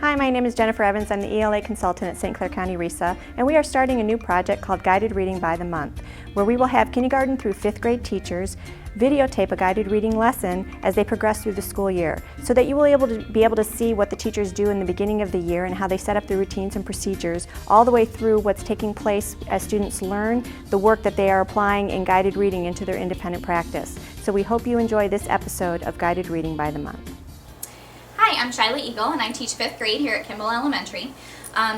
Hi, my name is Jennifer Evans. I'm the ELA consultant at St. Clair County RESA, and we are starting a new project called Guided Reading by the Month, where we will have kindergarten through 5th grade teachers videotape a guided reading lesson as they progress through the school year, so that you will be able to see what the teachers do in the beginning of the year and how they set up the routines and procedures, all the way through what's taking place as students learn the work that they are applying in guided reading into their independent practice. So we hope you enjoy this episode of Guided Reading by the Month. Hi, I'm Shyla Eagle and I teach 5th grade here at Kimball Elementary.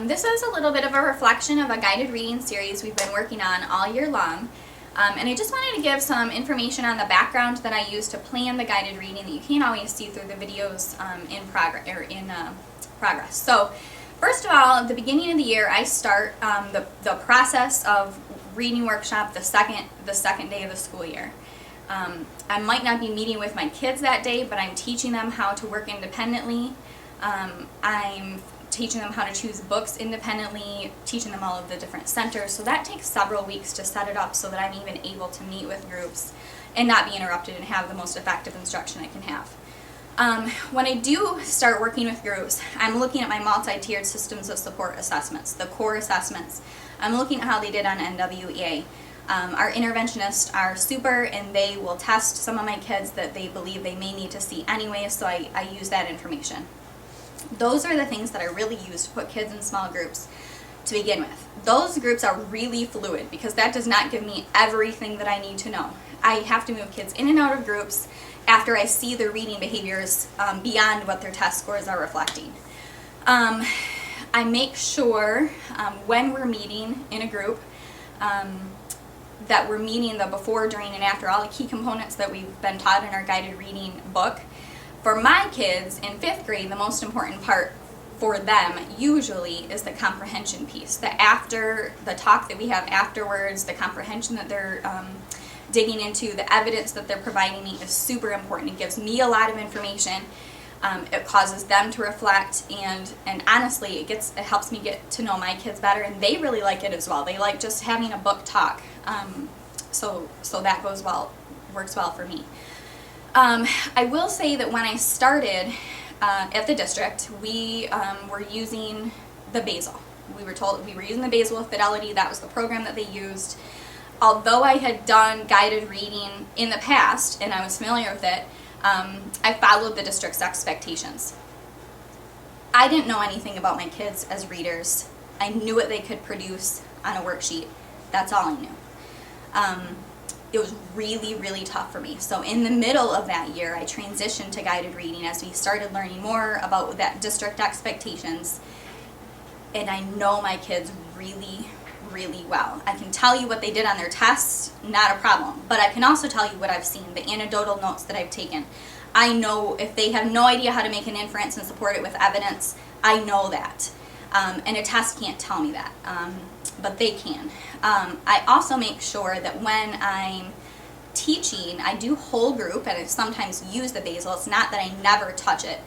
This is a little bit of a reflection of a guided reading series we've been working on all year long. And I just wanted to give some information on the background that I use to plan the guided reading that you can't always see through the videos in progress. So first of all, at the beginning of the year, I start the process of reading workshop the second day of the school year. I might not be meeting with my kids that day, but I'm teaching them how to work independently. I'm teaching them how to choose books independently, teaching them all of the different centers. So that takes several weeks to set it up so that I'm even able to meet with groups and not be interrupted and have the most effective instruction I can have. When I do start working with groups, I'm looking at my multi-tiered systems of support assessments, the core assessments. I'm looking at how they did on NWEA. Our interventionists are super, and they will test some of my kids that they believe they may need to see anyway, so I use that information. Those are the things that I really use to put kids in small groups to begin with. Those groups are really fluid because that does not give me everything that I need to know. I have to move kids in and out of groups after I see their reading behaviors beyond what their test scores are reflecting. I make sure when we're meeting in a group that we're meeting the before, during, and after, all the key components that we've been taught in our guided reading book. For my kids in 5th grade, the most important part for them usually is the comprehension piece. The talk that we have afterwards, the comprehension that they're digging into, the evidence that they're providing me is super important. It gives me a lot of information. It causes them to reflect, and honestly, it helps me get to know my kids better, and they really like it as well. They like just having a book talk, so that works well for me. I will say that when I started at the district, we were using the Basel. We were told we were using the Basel with Fidelity. That was the program that they used. Although I had done guided reading in the past and I was familiar with it, I followed the district's expectations. I didn't know anything about my kids as readers. I knew what they could produce on a worksheet. That's all I knew. It was really, really tough for me. So in the middle of that year, I transitioned to guided reading as we started learning more about that district expectations. And I know my kids really, really well. I can tell you what they did on their tests, not a problem. But I can also tell you what I've seen, the anecdotal notes that I've taken. I know if they have no idea how to make an inference and support it with evidence, I know that. And a test can't tell me that, but they can. I also make sure that when I'm teaching, I do whole group, and I sometimes use the Basel. It's not that I never touch it.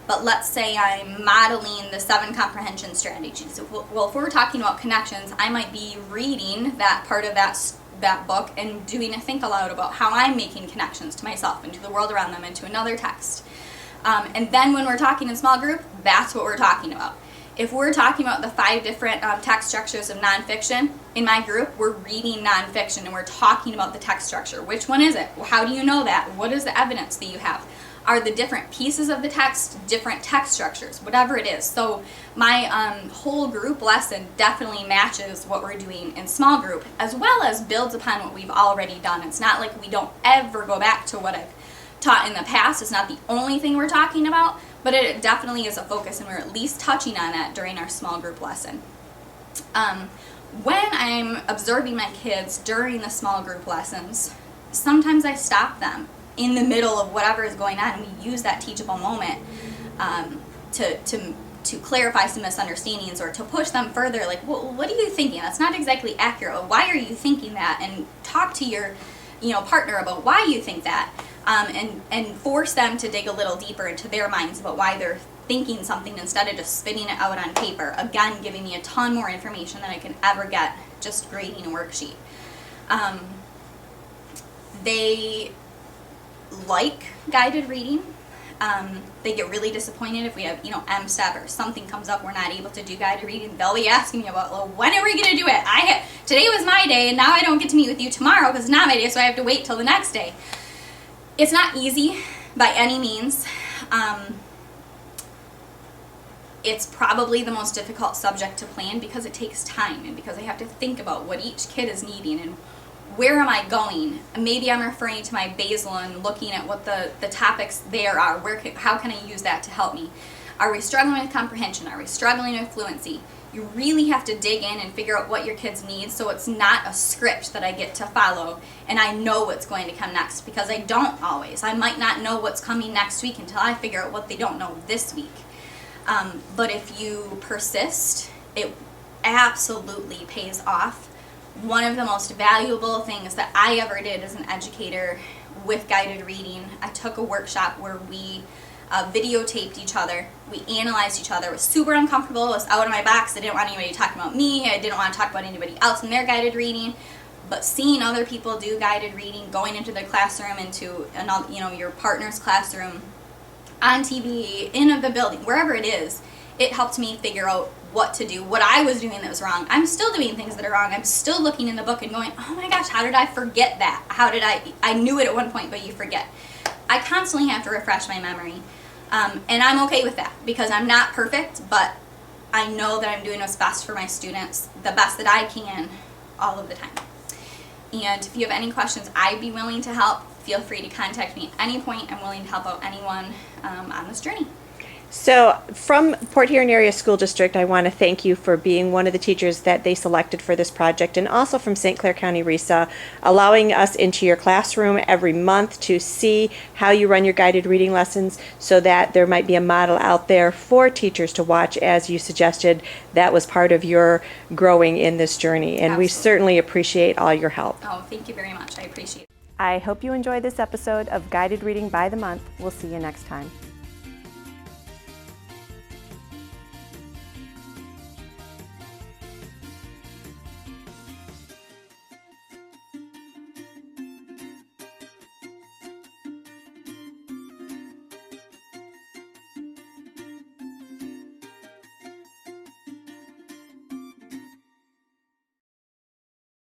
But let's say I'm modeling the 7 comprehension strategies. Well, if we're talking about connections, I might be reading that part of that book and doing a think aloud about how I'm making connections to myself and to the world around them and to another text. And then when we're talking in small group, that's what we're talking about. If we're talking about the 5 different text structures of nonfiction, in my group, we're reading nonfiction and we're talking about the text structure. Which one is it? How do you know that? What is the evidence that you have? Are the different pieces of the text different text structures? Whatever it is. So my whole group lesson definitely matches what we're doing in small group, as well as builds upon what we've already done. It's not like we don't ever go back to what I've taught in the past. It's not the only thing we're talking about, but it definitely is a focus, and we're at least touching on that during our small group lesson. When I'm observing my kids during the small group lessons, sometimes I stop them in the middle of whatever is going on, and we use that teachable moment to clarify some misunderstandings or to push them further. Like, well, what are you thinking? That's not exactly accurate. Well, why are you thinking that? And talk to your partner about why you think that. And force them to dig a little deeper into their minds about why they're thinking something instead of just spitting it out on paper. Again, giving me a ton more information than I can ever get just grading a worksheet. They like guided reading. They get really disappointed if we have, M-Step or something comes up, we're not able to do guided reading. They'll be asking me about, well, when are we going to do it? Today was my day, and now I don't get to meet with you tomorrow because it's not my day, so I have to wait till the next day. It's not easy by any means. It's probably the most difficult subject to plan because it takes time and because I have to think about what each kid is needing and where am I going. Maybe I'm referring to my basal and looking at what the topics there are. How can I use that to help me? Are we struggling with comprehension? Are we struggling with fluency? You really have to dig in and figure out what your kids need so it's not a script that I get to follow and I know what's going to come next, because I don't always. I might not know what's coming next week until I figure out what they don't know this week. But if you persist, it absolutely pays off. One of the most valuable things that I ever did as an educator with guided reading, I took a workshop where we videotaped each other, we analyzed each other. It was super uncomfortable, it was out of my box. I didn't want anybody talking about me, I didn't want to talk about anybody else in their guided reading, but seeing other people do guided reading, going into their classroom, into another, your partner's classroom, on TV, in the building, wherever it is, it helped me figure out what to do, what I was doing that was wrong. I'm still doing things that are wrong. I'm still looking in the book and going, oh my gosh, how did I forget that? I knew it at one point, but you forget. I constantly have to refresh my memory. And I'm okay with that because I'm not perfect, but I know that I'm doing what's best for my students, the best that I can, all of the time. And if you have any questions, I'd be willing to help. Feel free to contact me at any point. I'm willing to help out anyone on this journey. So from Port Huron Area School District, I want to thank you for being one of the teachers that they selected for this project, and also from St. Clair County RESA, allowing us into your classroom every month to see how you run your guided reading lessons so that there might be a model out there for teachers to watch. As you suggested, that was part of your growing in this journey, and Absolutely. We certainly appreciate all your help. Oh, thank you very much. I appreciate it. I hope you enjoyed this episode of Guided Reading by the Month. We'll see you next time.